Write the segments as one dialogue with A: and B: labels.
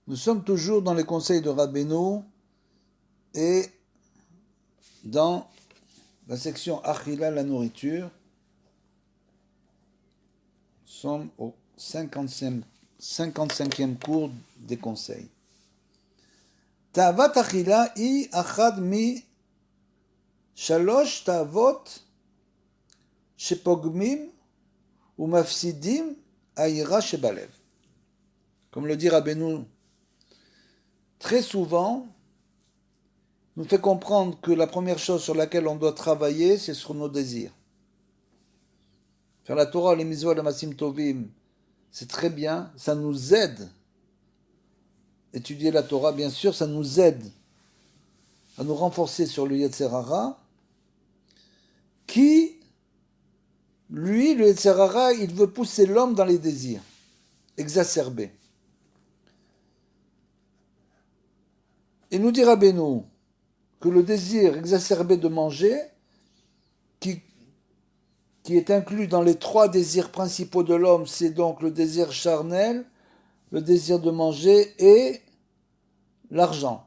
A: Nous sommes toujours dans les conseils de Rabbeinu et dans la section Achila, la nourriture. Nous sommes au 55e cours des conseils. Ta'avat Achila i achad mi shalosh ta'avot shepogmim ou mafsidim aïra shebalev. Comme le dit Rabbeinu, très souvent, nous fait comprendre que la première chose sur laquelle on doit travailler, c'est sur nos désirs. Faire la Torah, les mitzvot, les masim tovim, c'est très bien, ça nous aide. Étudier la Torah, bien sûr, ça nous aide à nous renforcer sur le Yetzer Hara, qui, lui, le Yetzer Hara, il veut pousser l'homme dans les désirs, exacerbés. Et nous dit Rabbeinu que le désir exacerbé de manger, qui est inclus dans les 3 désirs principaux de l'homme, c'est donc le désir charnel, le désir de manger et l'argent.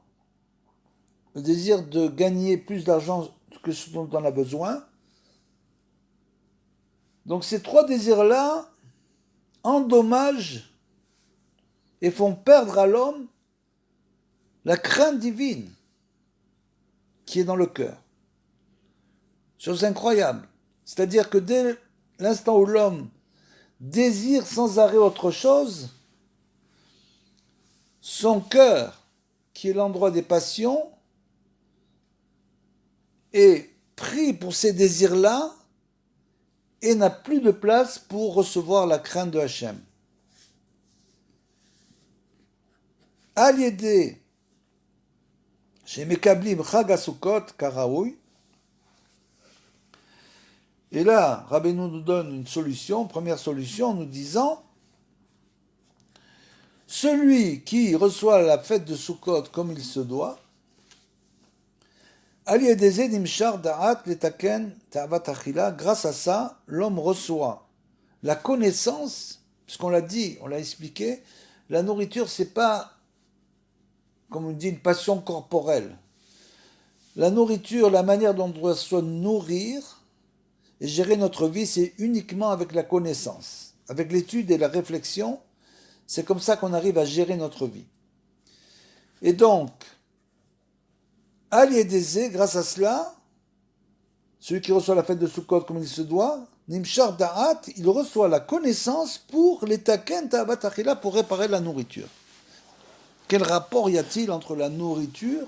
A: Le désir de gagner plus d'argent que ce dont on a besoin. Donc ces 3 désirs-là endommagent et font perdre à l'homme la crainte divine qui est dans le cœur. Chose incroyable. C'est-à-dire que dès l'instant où l'homme désire sans arrêt autre chose, son cœur, qui est l'endroit des passions, est pris pour ces désirs-là et n'a plus de place pour recevoir la crainte de Hachem. Al yedé chez Mekablim Chag HaSukkot Karaoui. Et là, Rabbeinu nous donne une solution, première solution, en nous disant celui qui reçoit la fête de Sukkot comme il se doit, grâce à ça, l'homme reçoit la connaissance, puisqu'on l'a dit, on l'a expliqué, la nourriture, c'est pas, comme on dit, une passion corporelle. La nourriture, la manière dont on doit se nourrir et gérer notre vie, c'est uniquement avec la connaissance. Avec l'étude et la réflexion, c'est comme ça qu'on arrive à gérer notre vie. Et donc, Al-Yedezé, grâce à cela, celui qui reçoit la fête de Sukkot comme il se doit, Nimshar Da'at, il reçoit la connaissance pour les taken ta'avat achila, pour réparer la nourriture. Quel rapport y a-t-il entre la nourriture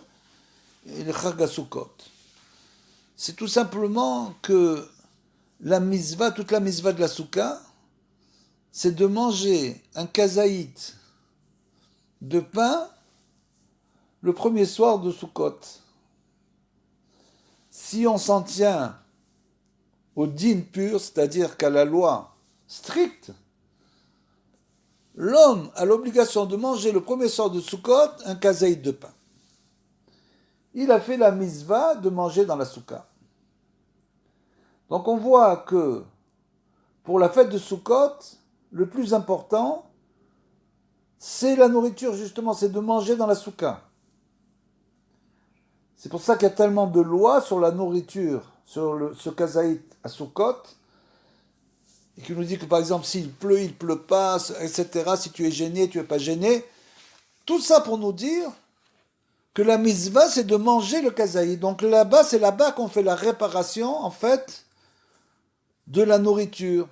A: et le Chag HaSukkot? C'est tout simplement que la mitzvah, toute la mitzvah de la Soukha, c'est de manger un kazaït de pain le premier soir de Sukkot. Si on s'en tient au din pur, c'est-à-dire qu'à la loi stricte, l'homme a l'obligation de manger le premier soir de Sukkot un kazaït de pain. Il a fait la mitzvah de manger dans la Soukha. Donc on voit que pour la fête de Sukkot, le plus important, c'est la nourriture justement, c'est de manger dans la Soukha. C'est pour ça qu'il y a tellement de lois sur la nourriture, sur ce kazaït à Sukkot, et qui nous dit que par exemple s'il pleut pas, etc., si tu es gêné, tu n'es pas gêné. Tout ça pour nous dire que la mitzvah, c'est de manger le kazaït. Donc là-bas, c'est là-bas qu'on fait la réparation, en fait, de la nourriture.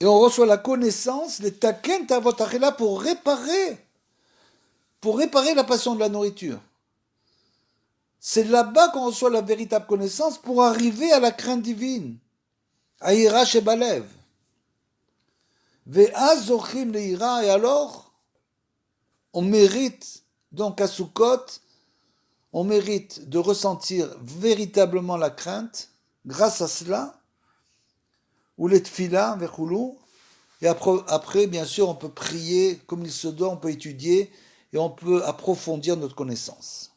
A: Et on reçoit la connaissance, les taken ta'avot achila, pour réparer la passion de la nourriture. C'est là-bas qu'on reçoit la véritable connaissance pour arriver à la crainte divine. Aïra shebalev. Ve'az zochim le'ira, et alors, on mérite, donc à Sukkot, on mérite de ressentir véritablement la crainte, grâce à cela, ou les tfila, vechulu, et après, bien sûr, on peut prier comme il se doit, on peut étudier, et on peut approfondir notre connaissance.